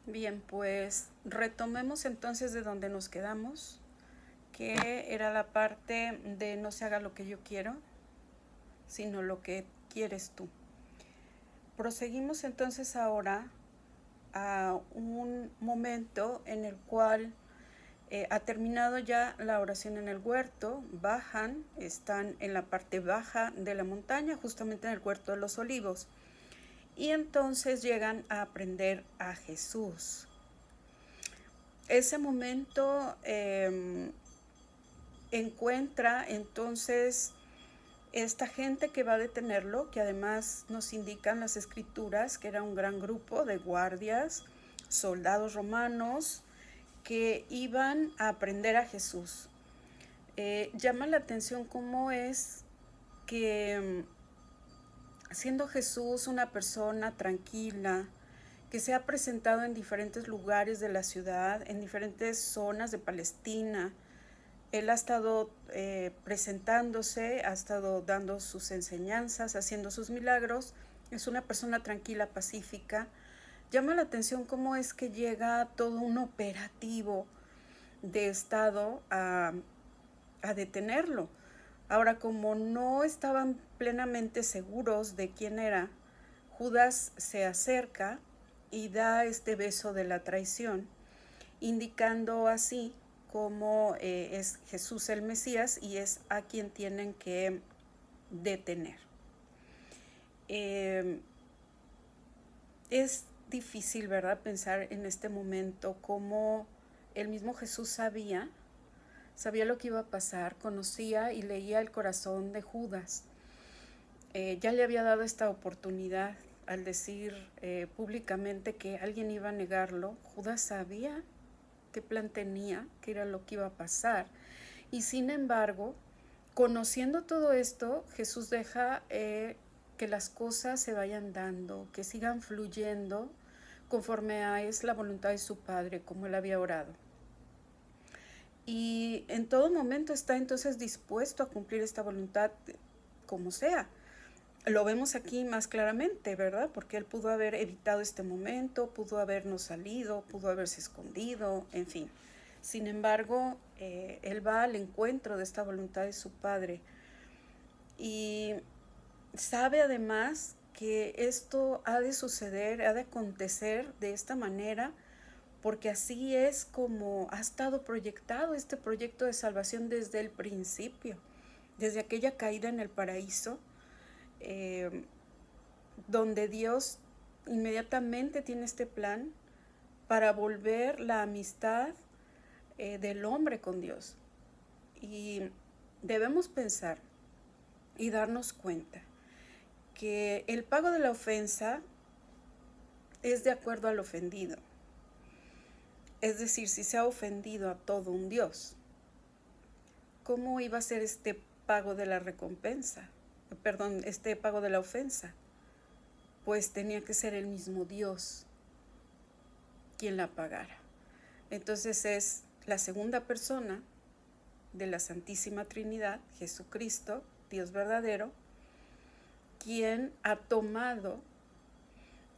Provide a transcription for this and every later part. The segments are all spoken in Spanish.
Bien, pues retomemos entonces de donde nos quedamos, que era la parte de no se haga lo que yo quiero, sino lo que quieres tú. Proseguimos entonces ahora a un momento en el cual ha terminado ya la oración en el huerto, bajan, están en la parte baja de la montaña, justamente en el huerto de los olivos, y entonces llegan a aprender a Jesús. Ese momento encuentra entonces esta gente que va a detenerlo, que además nos indican las escrituras que era un gran grupo de guardias, soldados romanos que iban a aprender a Jesús. Llama la atención cómo es que siendo Jesús una persona tranquila, que se ha presentado en diferentes lugares de la ciudad, en diferentes zonas de Palestina. Él ha estado presentándose, ha estado dando sus enseñanzas, haciendo sus milagros. Es una persona tranquila, pacífica. Llama la atención cómo es que llega todo un operativo de Estado a detenerlo. Ahora, como no estaban plenamente seguros de quién era, Judas se acerca y da este beso de la traición, indicando así cómo es Jesús el Mesías y es a quien tienen que detener. Es difícil, ¿verdad?, pensar en este momento cómo el mismo Jesús sabía lo que iba a pasar, conocía y leía el corazón de Judas. Ya le había dado esta oportunidad al decir públicamente que alguien iba a negarlo. Judas sabía qué plan tenía, qué era lo que iba a pasar. Y sin embargo, conociendo todo esto, Jesús deja que las cosas se vayan dando, que sigan fluyendo conforme a es la voluntad de su Padre, como él había orado. Y en todo momento está entonces dispuesto a cumplir esta voluntad como sea. Lo vemos aquí más claramente, ¿verdad? Porque él pudo haber evitado este momento, pudo habernos salido, pudo haberse escondido, en fin. Sin embargo, él va al encuentro de esta voluntad de su Padre y sabe además que esto ha de suceder, ha de acontecer de esta manera, porque así es como ha estado proyectado este proyecto de salvación desde el principio, desde aquella caída en el paraíso, donde Dios inmediatamente tiene este plan para volver la amistad del hombre con Dios. Y debemos pensar y darnos cuenta que el pago de la ofensa es de acuerdo al ofendido. Es decir, si se ha ofendido a todo un Dios, ¿cómo iba a ser este pago de la recompensa? Perdón, este pago de la ofensa. Pues tenía que ser el mismo Dios quien la pagara. Entonces es la segunda persona de la Santísima Trinidad, Jesucristo, Dios verdadero, quien ha tomado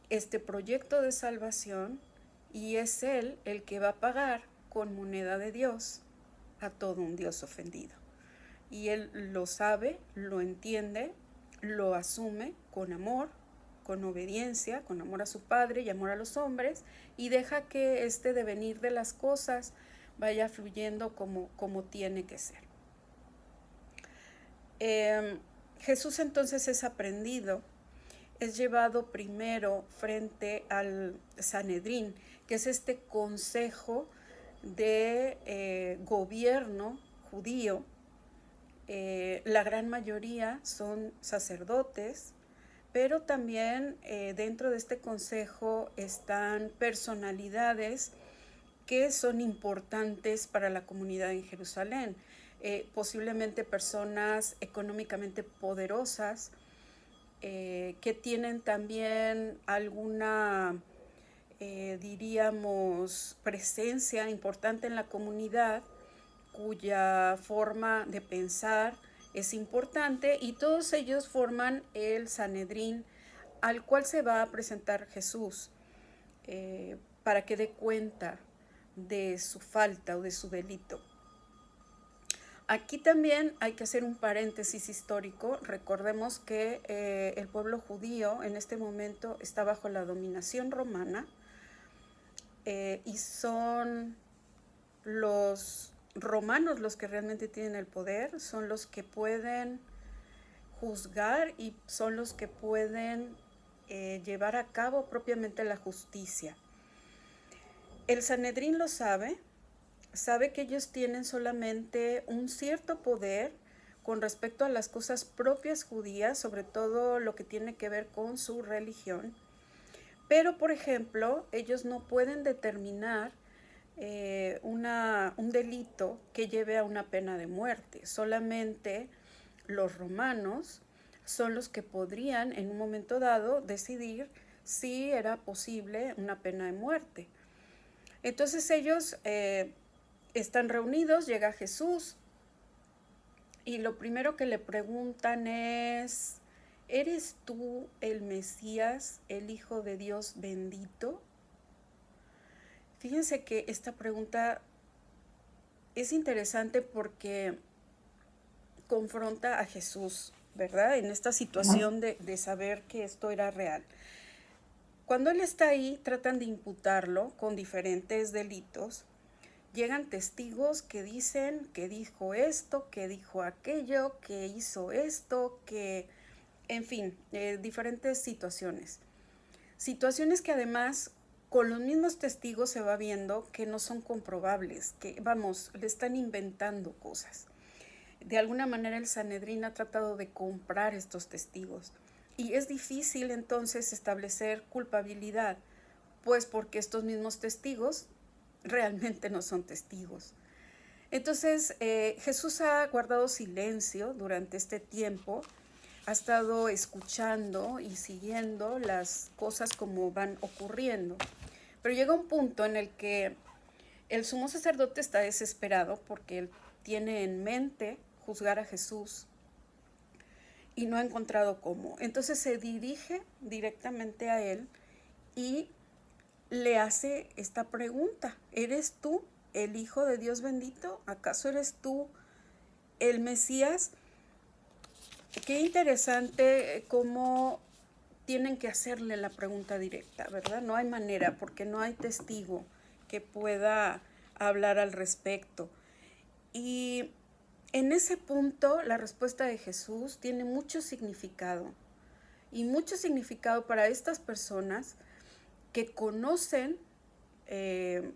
este proyecto de salvación y es Él el que va a pagar con moneda de Dios a todo un Dios ofendido. Y Él lo sabe, lo entiende, lo asume con amor, con obediencia, con amor a su Padre y amor a los hombres, y deja que este devenir de las cosas vaya fluyendo como tiene que ser. Jesús entonces es aprendido, es llevado primero frente al Sanedrín, que es este consejo de gobierno judío. La gran mayoría son sacerdotes, pero también dentro de este consejo están personalidades que son importantes para la comunidad en Jerusalén, posiblemente personas económicamente poderosas, que tienen también alguna, diríamos, presencia importante en la comunidad, cuya forma de pensar es importante, y todos ellos forman el Sanedrín al cual se va a presentar Jesús para que dé cuenta de su falta o de su delito. Aquí también hay que hacer un paréntesis histórico. Recordemos que el pueblo judío en este momento está bajo la dominación romana, y son los romanos los que realmente tienen el poder, son los que pueden juzgar y son los que pueden llevar a cabo propiamente la justicia. El Sanedrín lo sabe que ellos tienen solamente un cierto poder con respecto a las cosas propias judías, sobre todo lo que tiene que ver con su religión. Pero, por ejemplo, ellos no pueden determinar un delito que lleve a una pena de muerte. Solamente los romanos son los que podrían en un momento dado decidir si era posible una pena de muerte. Entonces ellos están reunidos, llega Jesús y lo primero que le preguntan es: ¿eres tú el Mesías, el Hijo de Dios bendito? Fíjense que esta pregunta es interesante porque confronta a Jesús, ¿verdad? En esta situación de saber que esto era real. Cuando él está ahí, tratan de imputarlo con diferentes delitos. Llegan testigos que dicen que dijo esto, que dijo aquello, que hizo esto, que, en fin, diferentes situaciones. Situaciones que además con los mismos testigos se va viendo que no son comprobables, que, vamos, le están inventando cosas. De alguna manera el Sanedrín ha tratado de comprar estos testigos. Y es difícil entonces establecer culpabilidad, pues porque estos mismos testigos realmente no son testigos. Entonces Jesús ha guardado silencio durante este tiempo, ha estado escuchando y siguiendo las cosas como van ocurriendo. Pero llega un punto en el que el sumo sacerdote está desesperado porque él tiene en mente juzgar a Jesús y no ha encontrado cómo. Entonces se dirige directamente a él y le hace esta pregunta: ¿eres tú el Hijo de Dios bendito? ¿Acaso eres tú el Mesías? Qué interesante cómo tienen que hacerle la pregunta directa, ¿verdad? No hay manera, porque no hay testigo que pueda hablar al respecto. Y en ese punto la respuesta de Jesús tiene mucho significado, y mucho significado para estas personas que conocen el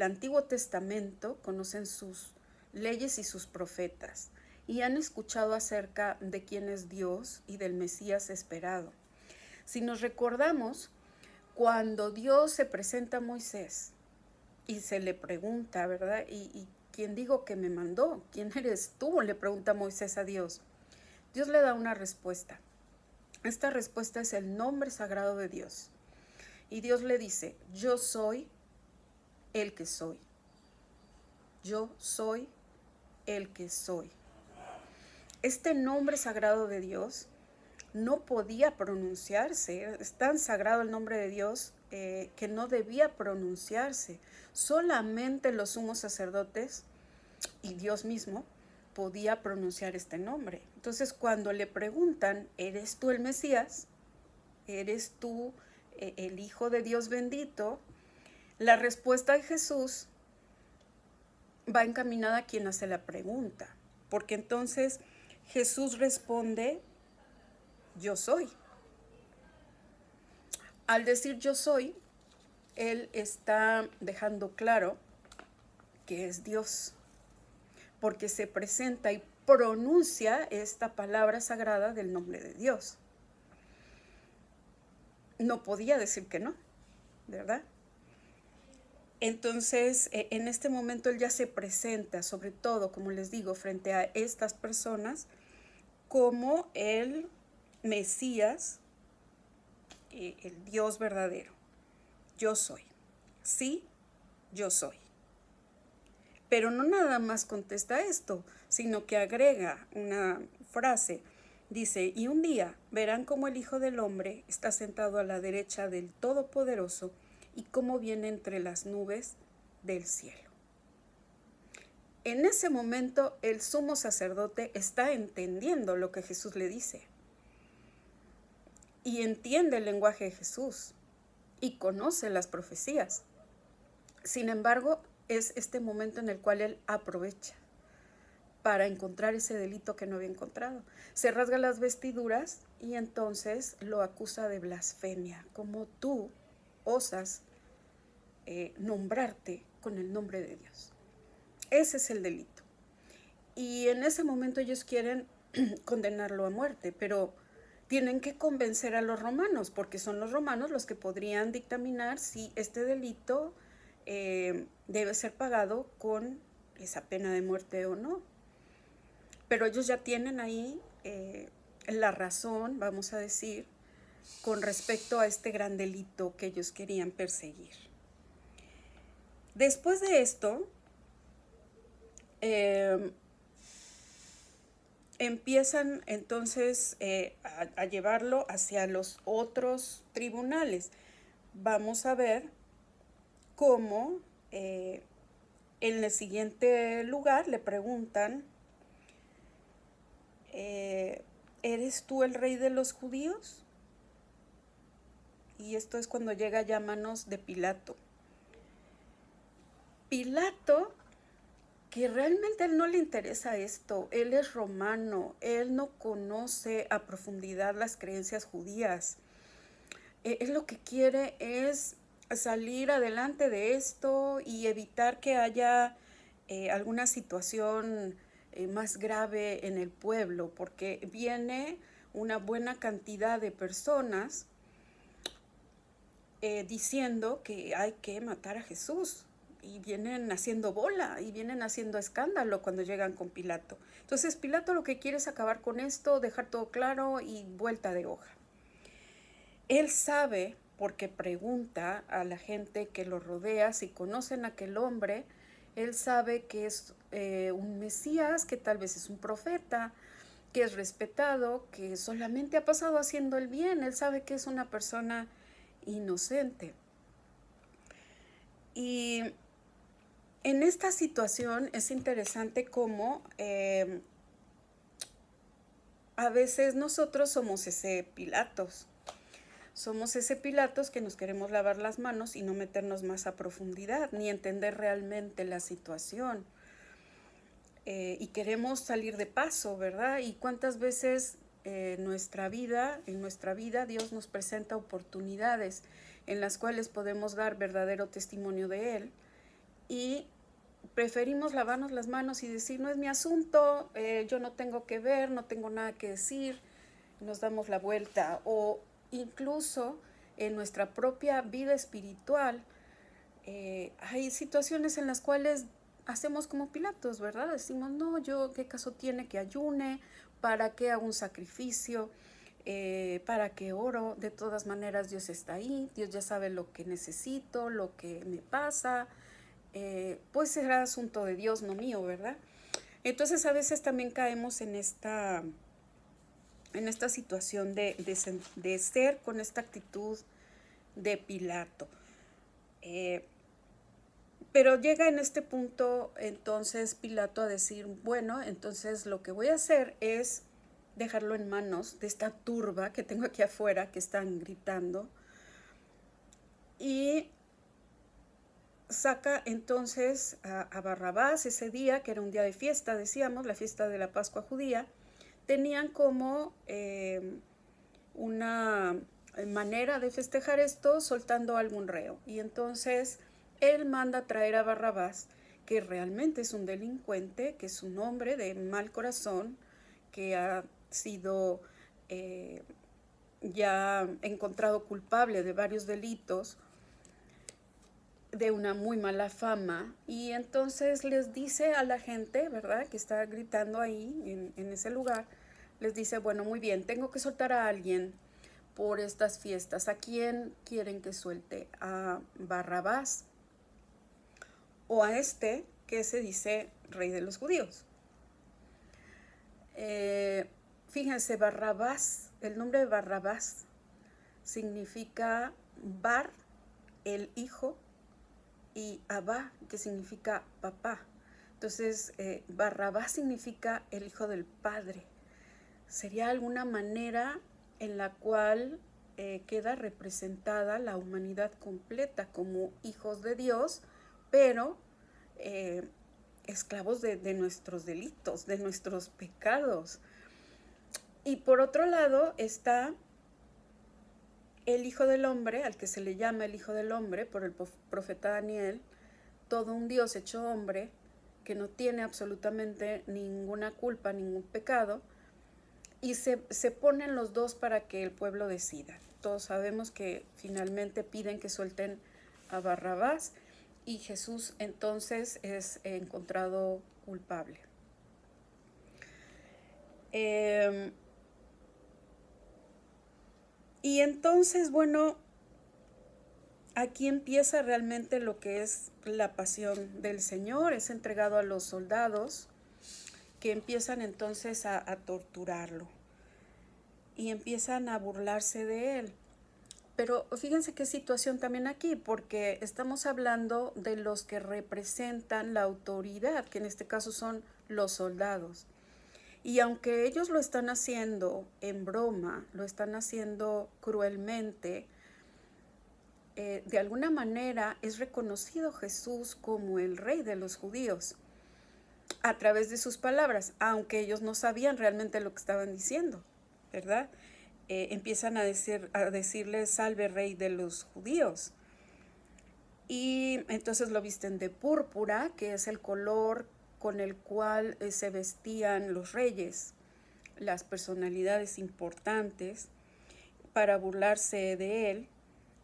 Antiguo Testamento, conocen sus leyes y sus profetas, y han escuchado acerca de quién es Dios y del Mesías esperado. Si nos recordamos, cuando Dios se presenta a Moisés y se le pregunta, ¿verdad? ¿Y quién digo que me mandó? ¿Quién eres tú?, le pregunta Moisés a Dios. Dios le da una respuesta. Esta respuesta es el nombre sagrado de Dios. Y Dios le dice: yo soy el que soy. Yo soy el que soy. Este nombre sagrado de Dios no podía pronunciarse. Es tan sagrado el nombre de Dios que no debía pronunciarse. Solamente los sumos sacerdotes y Dios mismo podía pronunciar este nombre. Entonces, cuando le preguntan: ¿eres tú el Mesías? ¿Eres tú el Hijo de Dios bendito? La respuesta de Jesús va encaminada a quien hace la pregunta, porque entonces Jesús responde: yo soy. Al decir yo soy, él está dejando claro que es Dios, porque se presenta y pronuncia esta palabra sagrada del nombre de Dios. No podía decir que no, ¿verdad? Entonces, en este momento él ya se presenta, sobre todo, como les digo, frente a estas personas, como el Mesías, el Dios verdadero. Yo soy. Sí, yo soy. Pero no nada más contesta esto, sino que agrega una frase. Dice: y un día verán cómo el Hijo del Hombre está sentado a la derecha del Todopoderoso y cómo viene entre las nubes del cielo. En ese momento el sumo sacerdote está entendiendo lo que Jesús le dice y entiende el lenguaje de Jesús y conoce las profecías. Sin embargo, es este momento en el cual él aprovecha para encontrar ese delito que no había encontrado. Se rasga las vestiduras y entonces lo acusa de blasfemia, como tú osas nombrarte con el nombre de Dios. Ese es el delito. Y en ese momento ellos quieren condenarlo a muerte, pero tienen que convencer a los romanos, porque son los romanos los que podrían dictaminar si este delito debe ser pagado con esa pena de muerte o no. Pero ellos ya tienen ahí la razón, vamos a decir, con respecto a este gran delito que ellos querían perseguir. Después de esto, empiezan entonces a llevarlo hacia los otros tribunales. Vamos a ver cómo en el siguiente lugar le preguntan, ¿eres tú el rey de los judíos? Y esto es cuando llega ya a manos de Pilato. Pilato, que realmente a él no le interesa esto, él es romano, él no conoce a profundidad las creencias judías. Él lo que quiere es salir adelante de esto y evitar que haya alguna situación más grave en el pueblo, porque viene una buena cantidad de personas diciendo que hay que matar a Jesús. Y vienen haciendo bola y vienen haciendo escándalo cuando llegan con Pilato. Entonces Pilato lo que quiere es acabar con esto, dejar todo claro y vuelta de hoja. Él sabe, porque pregunta a la gente que lo rodea si conocen a aquel hombre, él sabe que es un Mesías, que tal vez es un profeta, que es respetado, que solamente ha pasado haciendo el bien. Él sabe que es una persona inocente. Y en esta situación es interesante cómo a veces nosotros somos ese Pilatos. Somos ese Pilatos que nos queremos lavar las manos y no meternos más a profundidad, ni entender realmente la situación. Y queremos salir de paso, ¿verdad? Y cuántas veces en nuestra vida Dios nos presenta oportunidades en las cuales podemos dar verdadero testimonio de Él y preferimos lavarnos las manos y decir, no es mi asunto, yo no tengo que ver, no tengo nada que decir, nos damos la vuelta. O incluso en nuestra propia vida espiritual hay situaciones en las cuales hacemos como Pilatos, ¿verdad? Decimos, no, yo, ¿qué caso tiene que ayune? ¿Para qué hago un sacrificio? ¿Para qué oro? De todas maneras Dios está ahí, Dios ya sabe lo que necesito, lo que me pasa. Pues será asunto de Dios, no mío, ¿verdad? Entonces a veces también caemos en esta situación de ser con esta actitud de Pilato. Pero llega en este punto entonces Pilato a decir, bueno, entonces lo que voy a hacer es dejarlo en manos de esta turba que tengo aquí afuera, que están gritando, y saca entonces a Barrabás ese día, que era un día de fiesta, decíamos, la fiesta de la Pascua judía. Tenían como una manera de festejar esto soltando algún reo. Y entonces él manda a traer a Barrabás, que realmente es un delincuente, que es un hombre de mal corazón, que ha sido ya encontrado culpable de varios delitos, de una muy mala fama, y entonces les dice a la gente, ¿verdad?, que está gritando ahí en ese lugar, les dice, bueno, muy bien, tengo que soltar a alguien por estas fiestas. ¿A quién quieren que suelte? ¿A Barrabás o a este que se dice rey de los judíos? Fíjense, Barrabás, el nombre de Barrabás significa bar el hijo, y Abba, que significa papá. Entonces, Barrabás significa el hijo del padre. Sería alguna manera en la cual queda representada la humanidad completa como hijos de Dios, pero esclavos de nuestros delitos, de nuestros pecados. Y por otro lado está el Hijo del Hombre, al que se le llama el Hijo del Hombre por el profeta Daniel, todo un Dios hecho hombre, que no tiene absolutamente ninguna culpa, ningún pecado, y se ponen los dos para que el pueblo decida. Todos sabemos que finalmente piden que suelten a Barrabás, y Jesús entonces es encontrado culpable. Y entonces, bueno, aquí empieza realmente lo que es la pasión del Señor. Es entregado a los soldados, que empiezan entonces a torturarlo y empiezan a burlarse de él. Pero fíjense qué situación también aquí, porque estamos hablando de los que representan la autoridad, que en este caso son los soldados. Y aunque ellos lo están haciendo en broma, lo están haciendo cruelmente, de alguna manera es reconocido Jesús como el rey de los judíos a través de sus palabras, aunque ellos no sabían realmente lo que estaban diciendo, ¿verdad? Empiezan a decirle salve rey de los judíos. Y entonces lo visten de púrpura, que es el color con el cual se vestían los reyes, las personalidades importantes, para burlarse de él,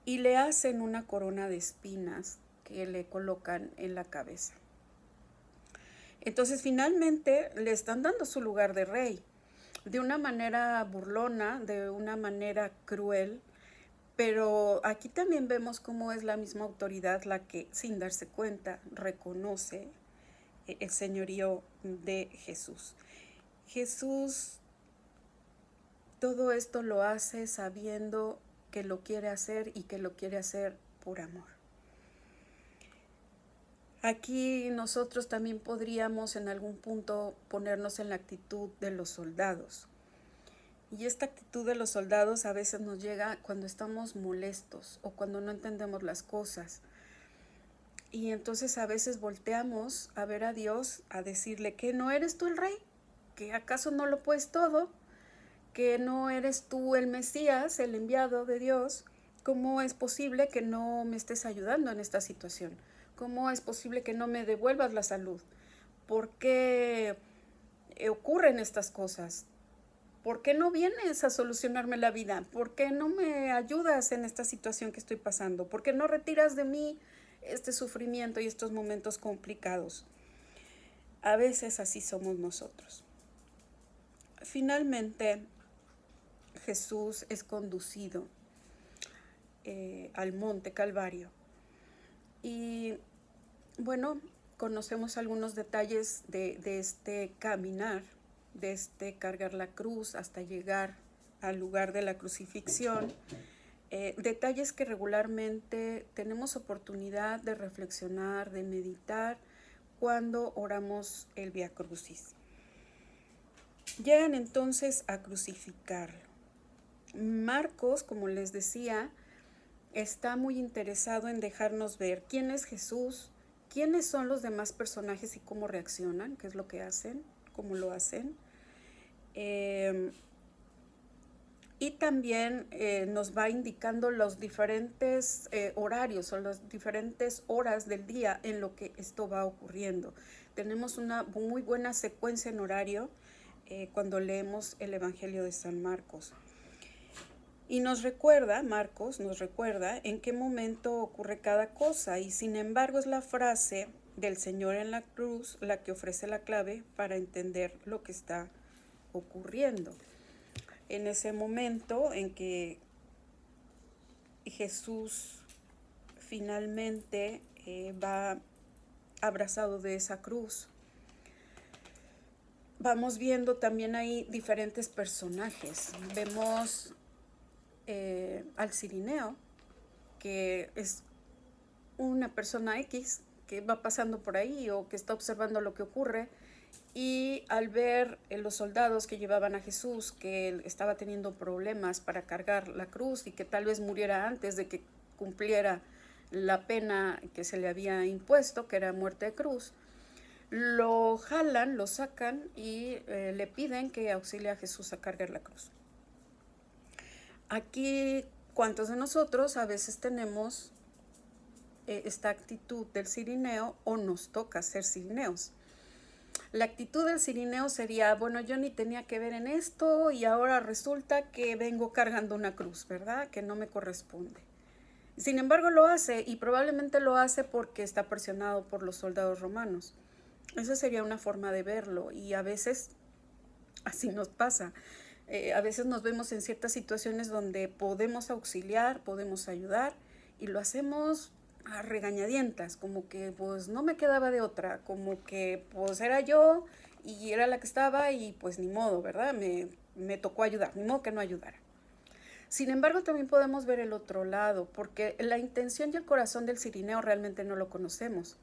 y le hacen una corona de espinas que le colocan en la cabeza. Entonces finalmente le están dando su lugar de rey, de una manera burlona, de una manera cruel, pero aquí también vemos cómo es la misma autoridad la que, sin darse cuenta, reconoce el señorío de Jesús. Jesús todo esto lo hace sabiendo que lo quiere hacer y que lo quiere hacer por amor. Aquí nosotros también podríamos en algún punto ponernos en la actitud de los soldados. Y esta actitud de los soldados a veces nos llega cuando estamos molestos o cuando no entendemos las cosas. Y entonces a veces volteamos a ver a Dios, a decirle que no eres tú el rey, que acaso no lo puedes todo, que no eres tú el Mesías, el enviado de Dios. ¿Cómo es posible que no me estés ayudando en esta situación? ¿Cómo es posible que no me devuelvas la salud? ¿Por qué ocurren estas cosas? ¿Por qué no vienes a solucionarme la vida? ¿Por qué no me ayudas en esta situación que estoy pasando? ¿Por qué no retiras de mí este sufrimiento y estos momentos complicados? A veces así somos nosotros. Finalmente, Jesús es conducido al monte Calvario. Y bueno, conocemos algunos detalles de este caminar, de este cargar la cruz hasta llegar al lugar de la crucifixión. Detalles que regularmente tenemos oportunidad de reflexionar, de meditar cuando oramos el Vía Crucis. Llegan entonces a crucificarlo. Marcos, como les decía, está muy interesado en dejarnos ver quién es Jesús, quiénes son los demás personajes y cómo reaccionan, qué es lo que hacen, cómo lo hacen. Y también nos va indicando los diferentes horarios o las diferentes horas del día en lo que esto va ocurriendo. Tenemos una muy buena secuencia en horario cuando leemos el Evangelio de San Marcos. Y Marcos nos recuerda en qué momento ocurre cada cosa, y sin embargo es la frase del Señor en la cruz la que ofrece la clave para entender lo que está ocurriendo. En ese momento en que Jesús finalmente va abrazado de esa cruz, vamos viendo también ahí diferentes personajes. Vemos al Cirineo, que es una persona X que va pasando por ahí o que está observando lo que ocurre, y al ver los soldados que llevaban a Jesús, que él estaba teniendo problemas para cargar la cruz y que tal vez muriera antes de que cumpliera la pena que se le había impuesto, que era muerte de cruz, lo jalan, lo sacan y le piden que auxilie a Jesús a cargar la cruz. Aquí, ¿cuántos de nosotros a veces tenemos esta actitud del cirineo o nos toca ser cirineos? La actitud del cirineo sería, bueno, yo ni tenía que ver en esto y ahora resulta que vengo cargando una cruz, ¿verdad? Que no me corresponde. Sin embargo, lo hace, y probablemente lo hace porque está presionado por los soldados romanos. Esa sería una forma de verlo, y a veces así nos pasa. A veces nos vemos en ciertas situaciones donde podemos auxiliar, podemos ayudar, y lo hacemos a regañadientas, como que pues no me quedaba de otra, como que pues era yo y era la que estaba y pues ni modo, ¿verdad? Me tocó ayudar, ni modo que no ayudara. Sin embargo, también podemos ver el otro lado, porque la intención y el corazón del cirineo realmente no lo conocemos.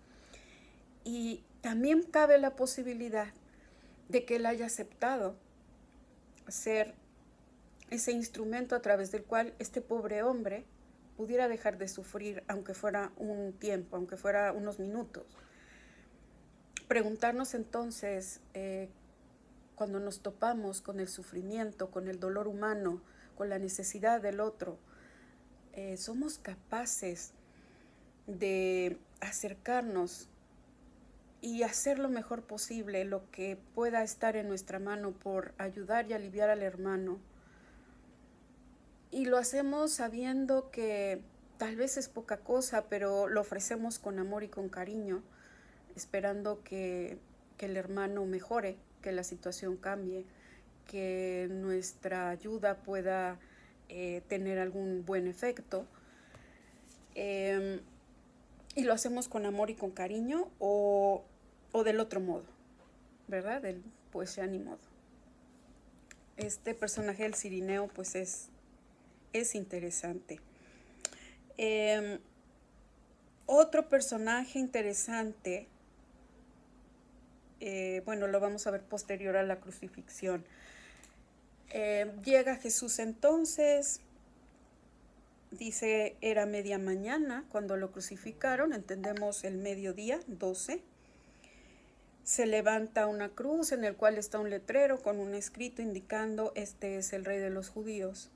Y también cabe la posibilidad de que él haya aceptado ser ese instrumento a través del cual este pobre hombre pudiera dejar de sufrir, aunque fuera un tiempo, aunque fuera unos minutos. Preguntarnos entonces, cuando nos topamos con el sufrimiento, con el dolor humano, con la necesidad del otro, somos capaces de acercarnos y hacer lo mejor posible, lo que pueda estar en nuestra mano por ayudar y aliviar al hermano. Y lo hacemos sabiendo que tal vez es poca cosa, pero lo ofrecemos con amor y con cariño, esperando que el hermano mejore, que la situación cambie, que nuestra ayuda pueda tener algún buen efecto. Y lo hacemos con amor y con cariño, o del otro modo, ¿verdad? Pues ya ni modo. Este personaje del cirineo pues es interesante. Otro personaje interesante, bueno, lo vamos a ver posterior a la crucifixión. Llega Jesús entonces, dice, era media mañana cuando lo crucificaron, entendemos el mediodía, 12. Se levanta una cruz en el cual está un letrero con un escrito indicando: este es el Rey de los Judíos.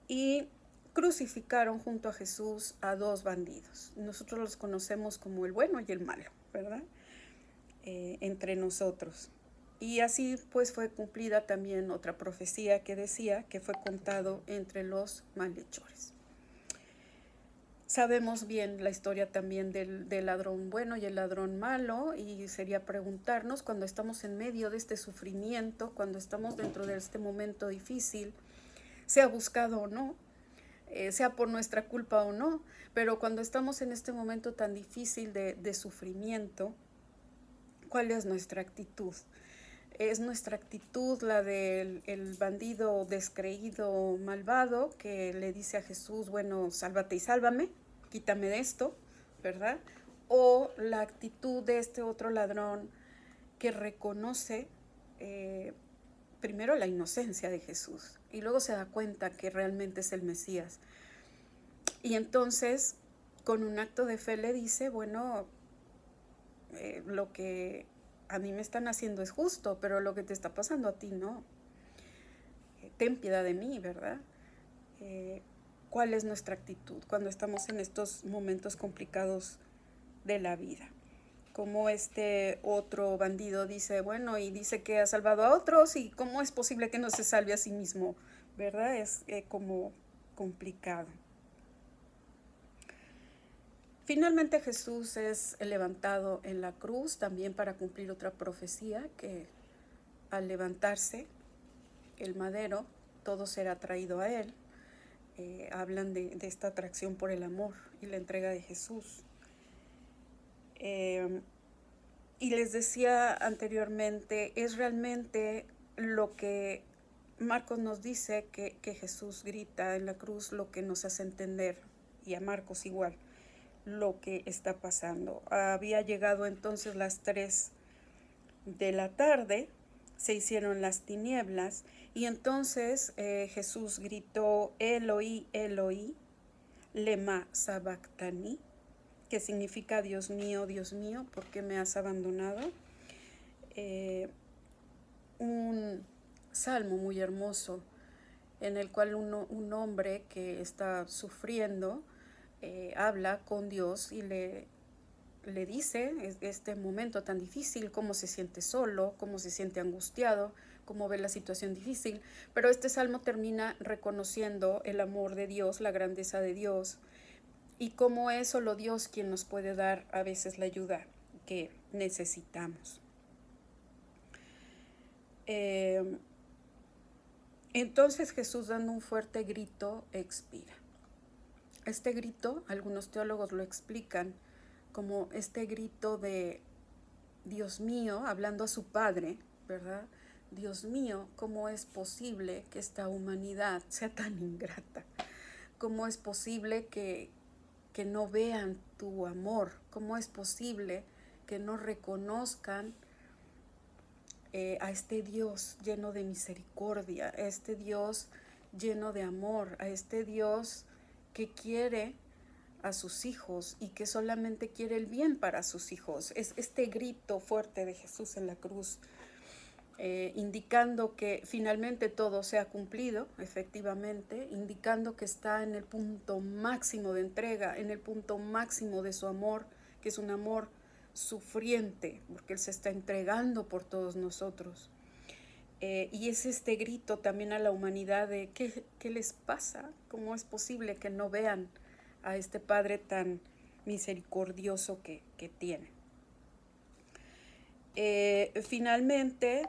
Y crucificaron junto a Jesús a dos bandidos. Nosotros los conocemos como el bueno y el malo, ¿verdad? Entre nosotros. Y así pues fue cumplida también otra profecía que decía que fue contado entre los malhechores. Sabemos bien la historia también del ladrón bueno y el ladrón malo, y sería preguntarnos, cuando estamos en medio de este sufrimiento, cuando estamos dentro de este momento difícil, sea buscado o no, sea por nuestra culpa o no, pero cuando estamos en este momento tan difícil de sufrimiento, ¿cuál es nuestra actitud? ¿Es nuestra actitud la del bandido descreído, malvado, que le dice a Jesús, bueno, sálvate y sálvame, quítame de esto, ¿verdad? O la actitud de este otro ladrón que reconoce primero la inocencia de Jesús y luego se da cuenta que realmente es el Mesías. Y entonces, con un acto de fe le dice, bueno, lo que a mí me están haciendo es justo, pero lo que te está pasando a ti no. Ten piedad de mí, ¿verdad? ¿Cuál es nuestra actitud cuando estamos en estos momentos complicados de la vida? Como este otro bandido dice, bueno, y dice que ha salvado a otros, y cómo es posible que no se salve a sí mismo, ¿verdad? Es como complicado. Finalmente Jesús es levantado en la cruz también para cumplir otra profecía, que al levantarse el madero, todo será traído a él. Hablan de esta atracción por el amor y la entrega de Jesús. Y les decía anteriormente, es realmente lo que Marcos nos dice que Jesús grita en la cruz, lo que nos hace entender, y a Marcos igual, lo que está pasando. Había llegado entonces las 3 de la tarde, se hicieron las tinieblas, y entonces Jesús gritó: Eloi, Eloi, lema sabactani, que significa Dios mío, ¿por qué me has abandonado? Un salmo muy hermoso en el cual un hombre que está sufriendo habla con Dios y le dice este momento tan difícil, cómo se siente solo, cómo se siente angustiado, cómo ve la situación difícil. Pero este salmo termina reconociendo el amor de Dios, la grandeza de Dios, y cómo es solo Dios quien nos puede dar a veces la ayuda que necesitamos. Entonces Jesús, dando un fuerte grito, expira. Este grito, algunos teólogos lo explican como este grito de Dios mío, hablando a su Padre, ¿verdad? Dios mío, ¿cómo es posible que esta humanidad sea tan ingrata? ¿Cómo es posible que no vean tu amor? ¿Cómo es posible que no reconozcan a este Dios lleno de misericordia, a este Dios lleno de amor, a este Dios que quiere a sus hijos y que solamente quiere el bien para sus hijos? Es este grito fuerte de Jesús en la cruz, indicando que finalmente todo se ha cumplido, efectivamente, indicando que está en el punto máximo de entrega, en el punto máximo de su amor, que es un amor sufriente, porque Él se está entregando por todos nosotros. Y es este grito también a la humanidad de ¿qué les pasa? ¿Cómo es posible que no vean a este Padre tan misericordioso que tiene? Finalmente,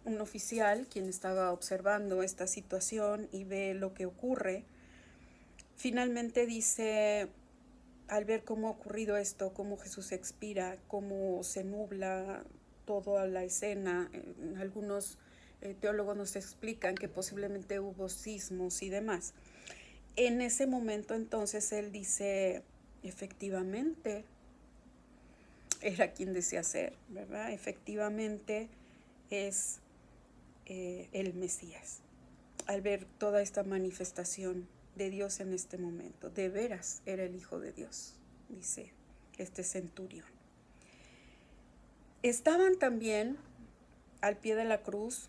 un oficial, quien estaba observando esta situación y ve lo que ocurre, finalmente dice, al ver cómo ha ocurrido esto, cómo Jesús expira, cómo se nubla toda la escena, algunos teólogos nos explican que posiblemente hubo sismos y demás. En ese momento entonces él dice, efectivamente, era quien decía ser, ¿verdad? Efectivamente es el Mesías. Al ver toda esta manifestación de Dios en este momento, de veras era el Hijo de Dios, dice este centurión. Estaban también al pie de la cruz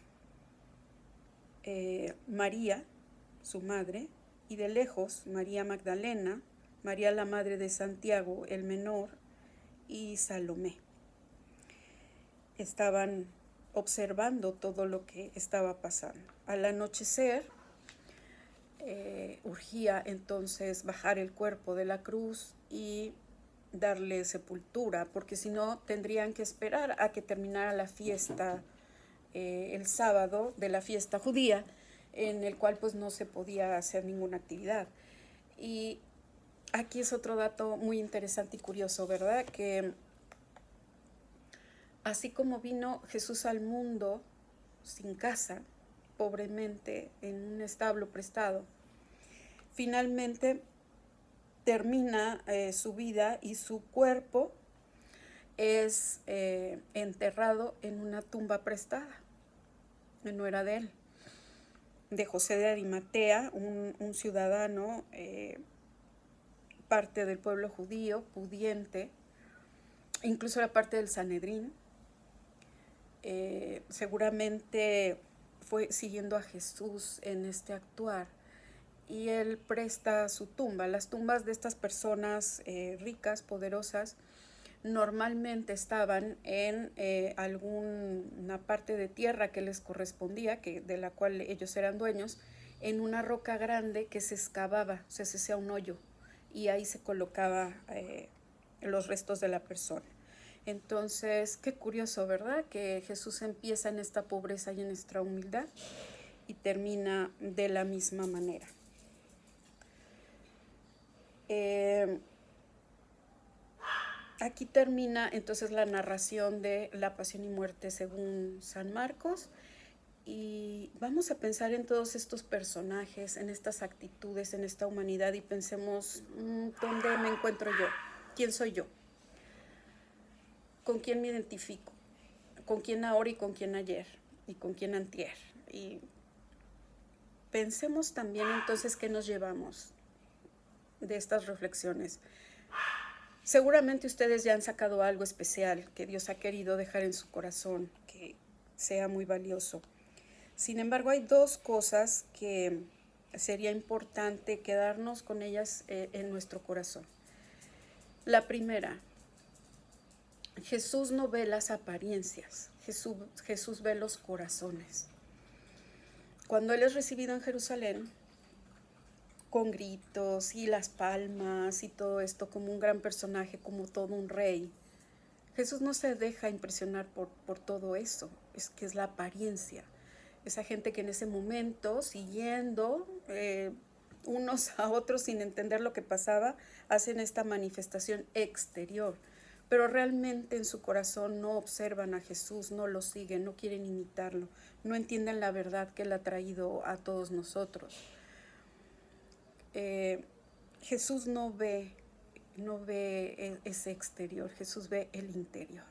María, su madre, y de lejos María Magdalena, María la madre de Santiago el menor y Salomé. Estaban observando todo lo que estaba pasando. Al anochecer, urgía entonces bajar el cuerpo de la cruz y darle sepultura, porque si no tendrían que esperar a que terminara la fiesta el sábado de la fiesta judía, en el cual pues no se podía hacer ninguna actividad. Y aquí es otro dato muy interesante y curioso, ¿verdad? Que así como vino Jesús al mundo sin casa, pobremente, en un establo prestado, finalmente termina su vida y su cuerpo es enterrado en una tumba prestada, no era de él, de José de Arimatea, un ciudadano, parte del pueblo judío, pudiente, incluso era parte del Sanedrín. Seguramente fue siguiendo a Jesús en este actuar, y él presta su tumba. Las tumbas de estas personas ricas, poderosas, normalmente estaban en alguna parte de tierra que les correspondía, de la cual ellos eran dueños, en una roca grande que se excavaba, o sea, se hacía un hoyo, y ahí se colocaba los restos de la persona. Entonces, qué curioso, ¿verdad? Que Jesús empieza en esta pobreza y en esta humildad y termina de la misma manera. Aquí termina entonces la narración de la pasión y muerte según San Marcos, Y vamos a pensar en todos estos personajes, en estas actitudes, en esta humanidad y pensemos, ¿dónde me encuentro yo? ¿Quién soy yo? ¿Con quién me identifico? ¿Con quién ahora y con quién ayer? ¿Y con quién antier? Y pensemos también entonces qué nos llevamos de estas reflexiones. Seguramente ustedes ya han sacado algo especial que Dios ha querido dejar en su corazón, que sea muy valioso. Sin embargo, hay dos cosas que sería importante quedarnos con ellas en nuestro corazón. La primera, Jesús no ve las apariencias, Jesús ve los corazones. Cuando Él es recibido en Jerusalén, con gritos y las palmas y todo esto, como un gran personaje, como todo un rey, Jesús no se deja impresionar por todo eso, es que es la apariencia. Esa gente que en ese momento, siguiendo unos a otros sin entender lo que pasaba, hacen esta manifestación exterior. Pero realmente en su corazón no observan a Jesús, no lo siguen, no quieren imitarlo, no entienden la verdad que Él ha traído a todos nosotros. Jesús no ve ese exterior, Jesús ve el interior.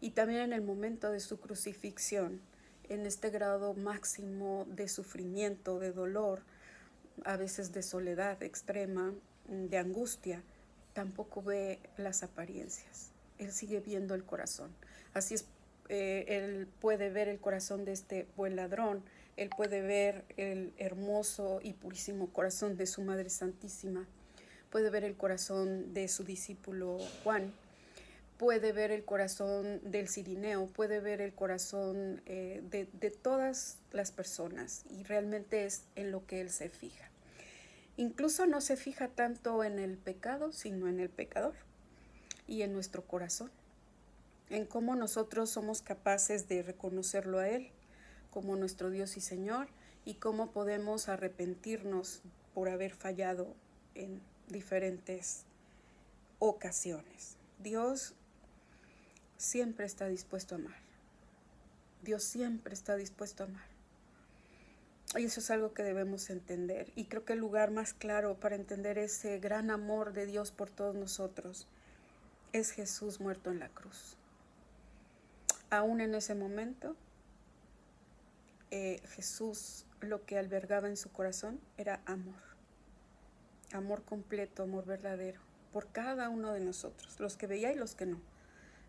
Y también en el momento de su crucifixión, en este grado máximo de sufrimiento, de dolor, a veces de soledad extrema, de angustia, tampoco ve las apariencias. Él sigue viendo el corazón. Así es, Él puede ver el corazón de este buen ladrón, Él puede ver el hermoso y purísimo corazón de su Madre Santísima, puede ver el corazón de su discípulo Juan, puede ver el corazón del Cirineo, puede ver el corazón de todas las personas, y realmente es en lo que Él se fija. Incluso no se fija tanto en el pecado, sino en el pecador y en nuestro corazón, en cómo nosotros somos capaces de reconocerlo a Él como nuestro Dios y Señor, y cómo podemos arrepentirnos por haber fallado en diferentes ocasiones. Dios siempre está dispuesto a amar. Dios siempre está dispuesto a amar. Y eso es algo que debemos entender. Y creo que el lugar más claro para entender ese gran amor de Dios por todos nosotros es Jesús muerto en la cruz. Aún en ese momento, Jesús lo que albergaba en su corazón era amor. Amor completo, amor verdadero, por cada uno de nosotros, los que veía y los que no,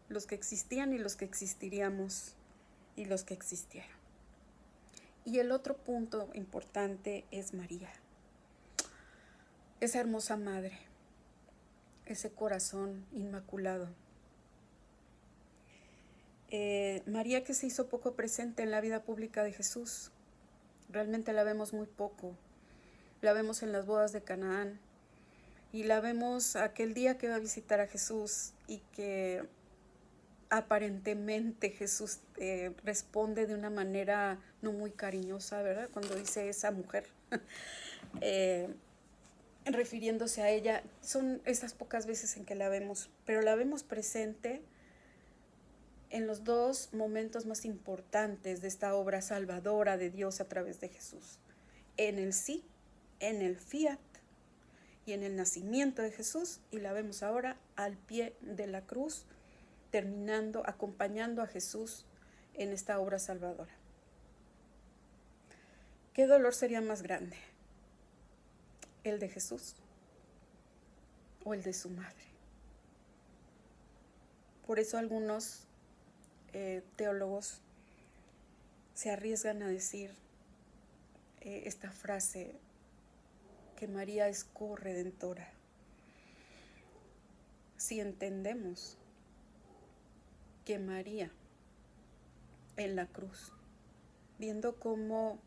los que existían y los que existiríamos y los que existieron. Y el otro punto importante es María, esa hermosa madre, ese corazón inmaculado. María, que se hizo poco presente en la vida pública de Jesús, realmente la vemos muy poco. La vemos en las bodas de Canaán y la vemos aquel día que va a visitar a Jesús y que aparentemente Jesús responde de una manera no muy cariñosa, ¿verdad? Cuando dice esa mujer, refiriéndose a ella, son esas pocas veces en que la vemos, pero la vemos presente en los dos momentos más importantes de esta obra salvadora de Dios a través de Jesús, en el sí, en el fiat y en el nacimiento de Jesús, y la vemos ahora al pie de la cruz, terminando, acompañando a Jesús en esta obra salvadora. ¿Qué dolor sería más grande? ¿El de Jesús o el de su madre? Por eso algunos teólogos se arriesgan a decir esta frase, que María es corredentora. Si entendemos que María en la cruz, viendo cómo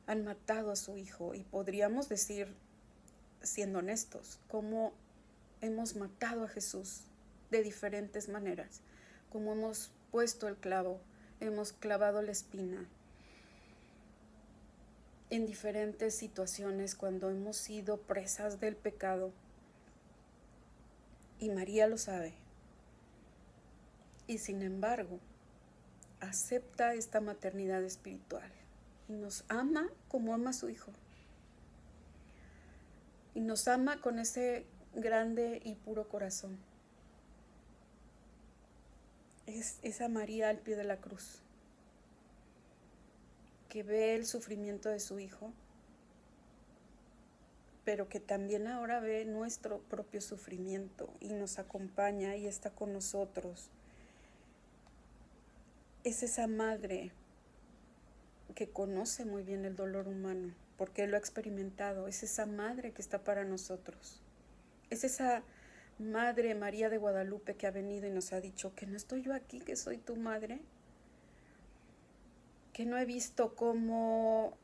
han matado a su hijo, y podríamos decir, siendo honestos, cómo hemos matado a Jesús de diferentes maneras, cómo hemos puesto el clavo, hemos clavado la espina en diferentes situaciones cuando hemos sido presas del pecado, y María lo sabe. Y sin embargo, acepta esta maternidad espiritual y nos ama como ama a su Hijo. Y nos ama con ese grande y puro corazón. Es esa María al pie de la cruz, que ve el sufrimiento de su Hijo, pero que también ahora ve nuestro propio sufrimiento y nos acompaña y está con nosotros. Es esa madre que conoce muy bien el dolor humano, porque lo ha experimentado. Es esa madre que está para nosotros. Es esa Madre María de Guadalupe que ha venido y nos ha dicho que no estoy yo aquí, que soy tu madre, que no he visto cómo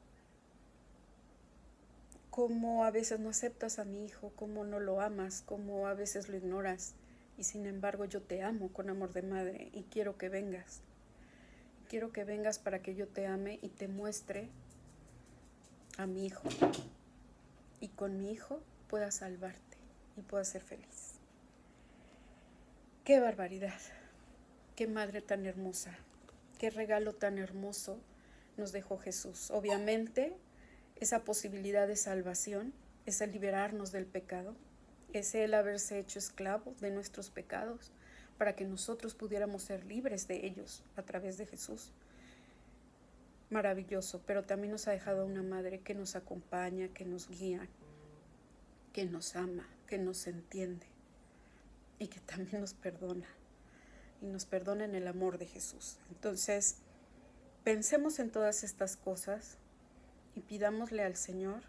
a veces no aceptas a mi hijo, cómo no lo amas, cómo a veces lo ignoras, y sin embargo yo te amo con amor de madre y quiero que vengas. Quiero que vengas para que yo te ame y te muestre a mi hijo, y con mi hijo pueda salvarte y pueda ser feliz. ¡Qué barbaridad! ¡Qué madre tan hermosa! ¡Qué regalo tan hermoso nos dejó Jesús! Obviamente, esa posibilidad de salvación es el liberarnos del pecado, es el haberse hecho esclavo de nuestros pecados para que nosotros pudiéramos ser libres de ellos a través de Jesús. Maravilloso, pero también nos ha dejado una madre que nos acompaña, que nos guía, que nos ama, que nos entiende y que también nos perdona. Y nos perdona en el amor de Jesús. Entonces, pensemos en todas estas cosas y pidámosle al Señor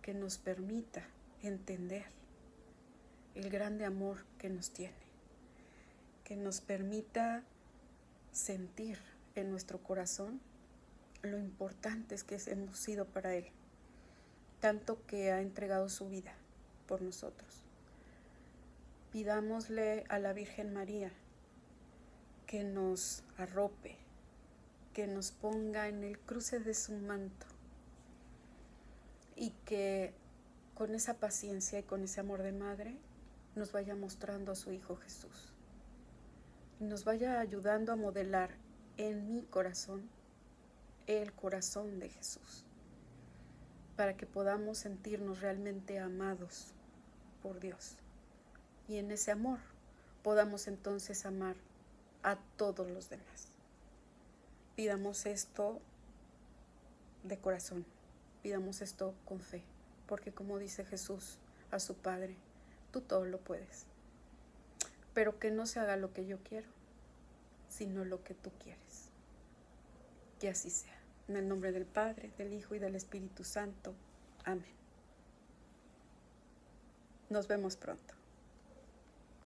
que nos permita entender el grande amor que nos tiene, que nos permita sentir en nuestro corazón lo importantes que hemos sido para Él, tanto que ha entregado su vida por nosotros. Pidámosle a la Virgen María que nos arrope, que nos ponga en el cruce de su manto y que con esa paciencia y con ese amor de madre nos vaya mostrando a su Hijo Jesús y nos vaya ayudando a modelar en mi corazón el corazón de Jesús, para que podamos sentirnos realmente amados por Dios y en ese amor podamos entonces amar a todos los demás. Pidamos esto de corazón, pidamos esto con fe, porque como dice Jesús a su Padre, tú todo lo puedes, pero que no se haga lo que yo quiero, sino lo que tú quieres. Que así sea. En el nombre del Padre, del Hijo y del Espíritu Santo. Amén. Nos vemos pronto.